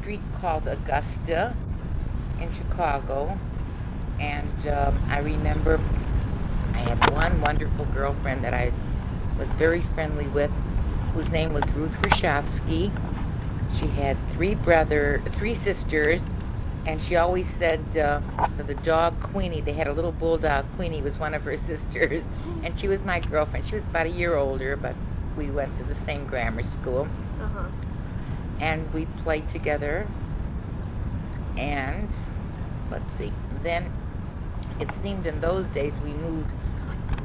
street called Augusta in Chicago, and I remember I had one wonderful girlfriend that I was very friendly with, whose name was Ruth Rashofsky. She had three sisters, and she always said the dog Queenie. They had a little bulldog. Queenie was one of her sisters, and she was my girlfriend. She was about a year older, but we went to the same grammar school, and we played together. And let's see, then it seemed in those days we moved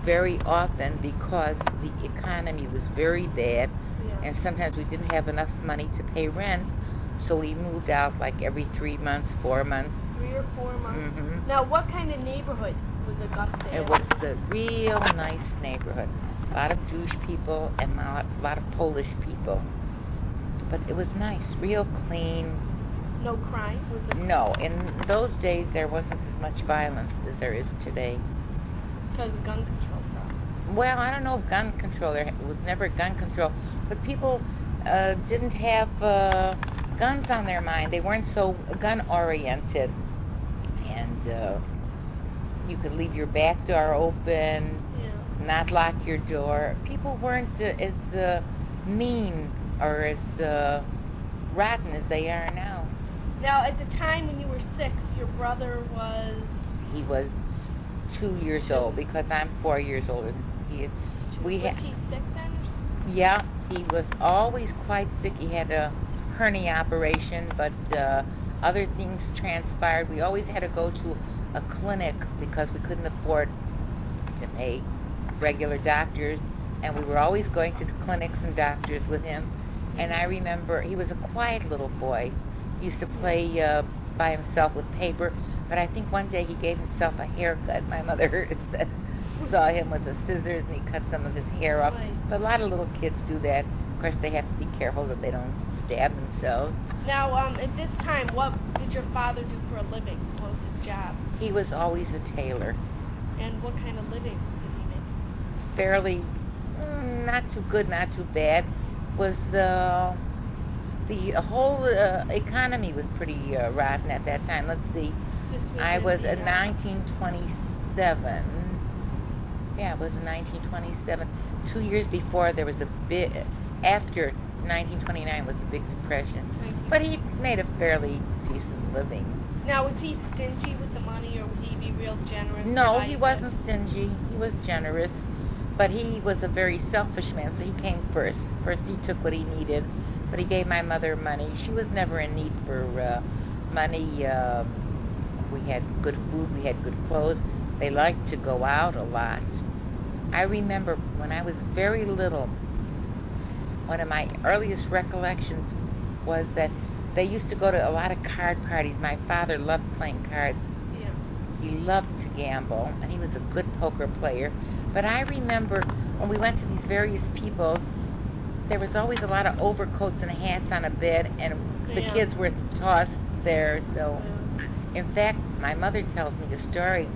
very often because the economy was very bad, and sometimes we didn't have enough money to pay rent, so we moved out like every 3 months, 4 months. 3 or 4 months. Mm-hmm. Now, what kind of neighborhood was Augusta in? It was a real nice neighborhood. A lot of Jewish people and a lot of Polish people. But it was nice, real clean. No crime? Was it? No, in those days there wasn't as much violence as there is today. Because of gun control problem. Well, I don't know if gun control, there was never gun control, but people didn't have guns on their mind. They weren't so gun-oriented. And you could leave your back door open, not lock your door. People weren't as mean or as rotten as they are now. Now, at the time when you were 6, your brother was... He was 2 years old, because I'm 4 years older than he is. Was he sick then? Yeah, he was always quite sick. He had a hernia operation, but other things transpired. We always had to go to a clinic because we couldn't afford to pay regular doctors, and we were always going to the clinics and doctors with him. And I remember he was a quiet little boy. He used to play by himself with paper, but I think one day he gave himself a haircut. My mother saw him with the scissors, and he cut some of his hair off. Right. But a lot of little kids do that. Of course, they have to be careful that they don't stab themselves. Now, at this time, what did your father do for a living? What was his job? He was always a tailor. And what kind of living did he make? Fairly, not too good, not too bad. Was the whole economy was pretty rotten at that time. Let's see. I was in 1927. Yeah, it was in 1927. 2 years before, there was a big, after 1929 was the big depression. But he made a fairly decent living. Now, was he stingy with the money, or would he be real generous? No, he wasn't stingy. He was generous. But he was a very selfish man, so he came first. First he took what he needed, but he gave my mother money. She was never in need for money. We had good food, we had good clothes. They liked to go out a lot. I remember when I was very little, one of my earliest recollections was that they used to go to a lot of card parties. My father loved playing cards. Yeah. He loved to gamble, and he was a good poker player. But I remember when we went to these various people, there was always a lot of overcoats and hats on a bed, and the kids were tossed there. So, in fact, my mother tells me the story,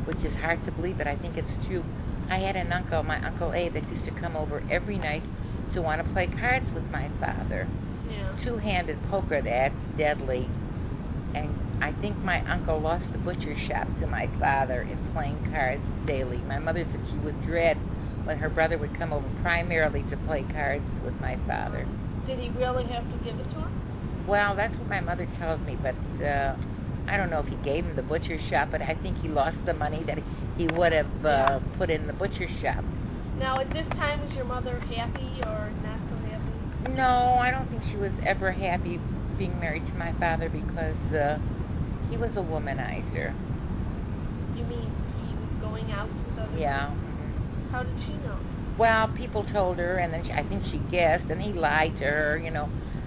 which is hard to believe, but I think it's true. I had an uncle, my Uncle A, that used to come over every night to want to play cards with my father. Yeah. Two-handed poker, that's deadly. And I think my uncle lost the butcher shop to my father in playing cards daily. My mother said she would dread when her brother would come over primarily to play cards with my father. Did he really have to give it to him? Well, that's what my mother tells me, but I don't know if he gave him the butcher shop, but I think he lost the money that he would have put in the butcher shop. Now, at this time, was your mother happy or not so happy? No, I don't think she was ever happy being married to my father because he was a womanizer. You mean he was going out with other Yeah. people? How did she know? Well, people told her, and then I think she guessed, and he lied to her,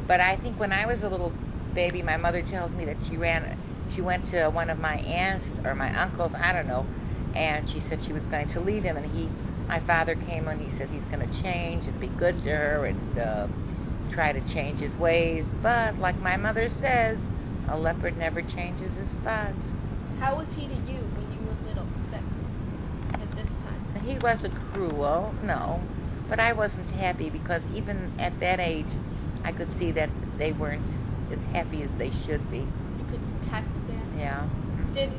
But I think when I was a little baby, my mother tells me that she went to one of my aunts or my uncles, I don't know, and she said she was going to leave him, and my father came and he said he's going to change and be good to her and try to change his ways. But like my mother says, a leopard never changes his spots. How was he to you when you were little, 6, at this time? He wasn't cruel, no, but I wasn't happy because even at that age, I could see that they weren't as happy as they should be. You could text Ben. Yeah.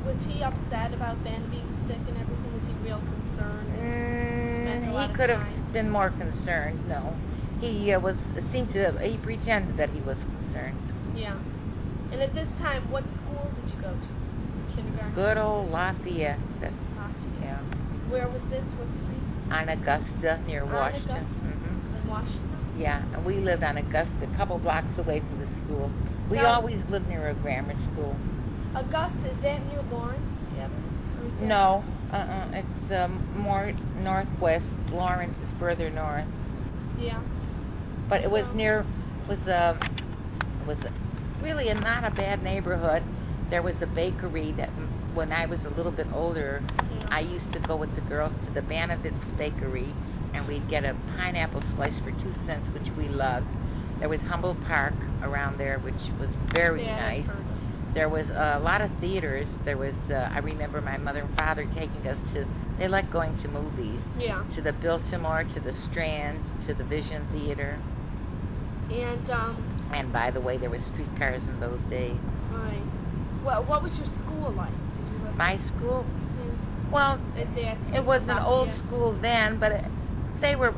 Was he upset about Ben being sick and everything? Was he real concerned? Spent a lot He of could time? have been more concerned. No, he he pretended that he was concerned. Yeah. And at this time, what school did you go to? Kindergarten? Good old Lafayette. That's Lafayette. yeah. Where was this? What street? On Augusta near On Washington. Augusta? In Washington? Yeah, and we lived on Augusta, a couple blocks away from the school. We Now- always lived near a grammar school. Augusta, is that near Lawrence? Yeah. Or is that- No, it's more northwest. Lawrence is further north, Yeah. but it was So- near was really not a bad neighborhood. There was a bakery that when I was a little bit older, Yeah. I used to go with the girls to the Banavit's bakery, and we'd get a pineapple slice for 2 cents, which we loved. There was Humboldt Park around there, which was very Yeah, I've nice. heard of it. There was a lot of theaters. There was, I remember my mother and father taking us to, they liked going to movies, Yeah. to the Biltmore, to the Strand, to the Vision Theater. And And by the way, there were streetcars in those days. right. What was your school like? Did you like My school, in- well, at that it was an old Lafayette? school then, but they were,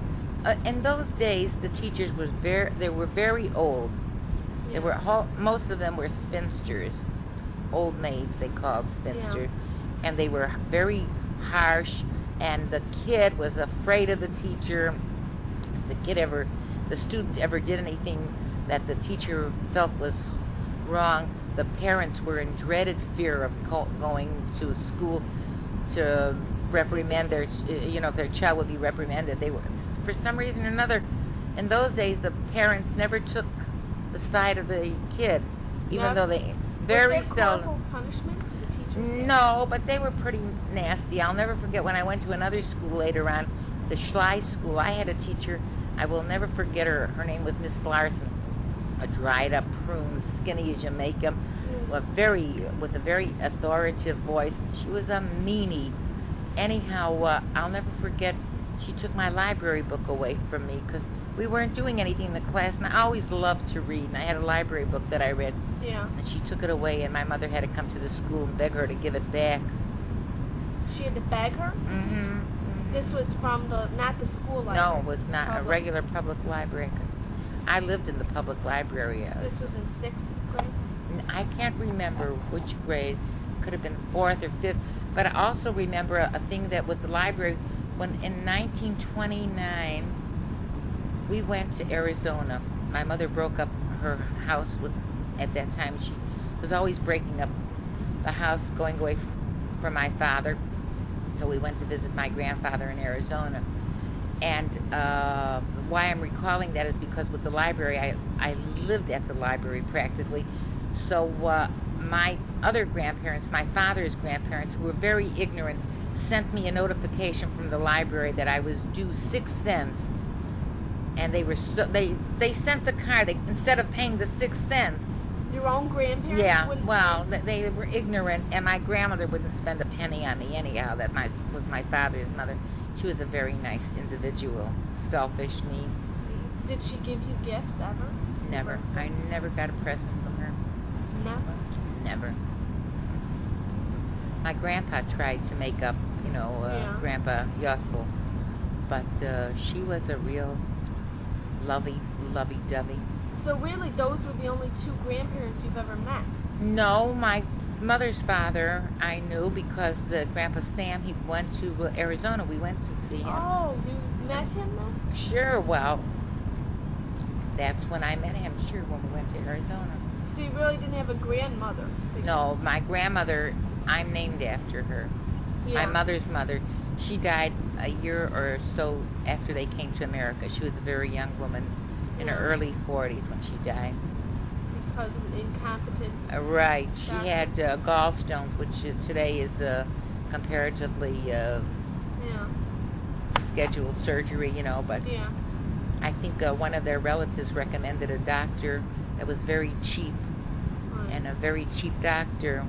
in those days, the teachers they were very old. They Yeah. were most of them were spinsters, old maids they called spinster, and they were very harsh. And the kid was afraid of the teacher. If the student ever did anything that the teacher felt was wrong, the parents were in dreaded fear of going to school to reprimand if their child would be reprimanded. They were, for some reason or another, in those days, the parents never took the side of the kid, even Now, though they very was there seldom. corporal punishment to the teachers? No, but they were pretty nasty. I'll never forget when I went to another school later on, the Schley School. I had a teacher, I will never forget her. Her name was Miss Larson, a dried up prune, skinny as you make 'em, with a very authoritative voice. She was a meanie. Anyhow, I'll never forget, she took my library book away from me because we weren't doing anything in the class, and I always loved to read, and I had a library book that I read, Yeah. and she took it away, and my mother had to come to the school and beg her to give it back. She had to beg her? Mm-hmm. This was from not the school library. No, it was not a Public. regular public library. I lived in the public library. This was in 6th grade? I can't remember which grade. Could have been 4th or 5th. But I also remember a thing that with the library, when in 1929, we went to Arizona. My mother broke up her house at that time. She was always breaking up the house, going away from my father. So we went to visit my grandfather in Arizona. And why I'm recalling that is because with the library, I lived at the library practically. So my other grandparents, my father's grandparents, who were very ignorant, sent me a notification from the library that I was due 6 cents. And they sent the card, instead of paying the 6 cents. Your own grandparents? Yeah, wouldn't well, pay? they were ignorant, and my grandmother wouldn't spend a penny on me anyhow. That was my father's mother. She was a very nice individual, selfish, mean. Did she give you gifts ever? Never. I never got a present from her. Never? Never. My grandpa tried to make up, Yeah. Grandpa Yussel, but she was a real lovey-dovey. So really, those were the only 2 grandparents you've ever met? No, my mother's father I knew because Grandpa Sam, he went to Arizona. We went to see him. Oh, you met him then? Sure, well, that's when I met him, sure, when we went to Arizona. So you really didn't have a grandmother? No, my grandmother, I'm named after her. Yeah. My mother's mother, she died a year or so after they came to America. She was a very young woman in her Yeah. early 40s when she died. Because of an incompetent... Right, she Doctor. had gallstones, which today is comparatively Yeah. scheduled surgery, but Yeah. I think one of their relatives recommended a doctor that was very cheap, Right. and a very cheap doctor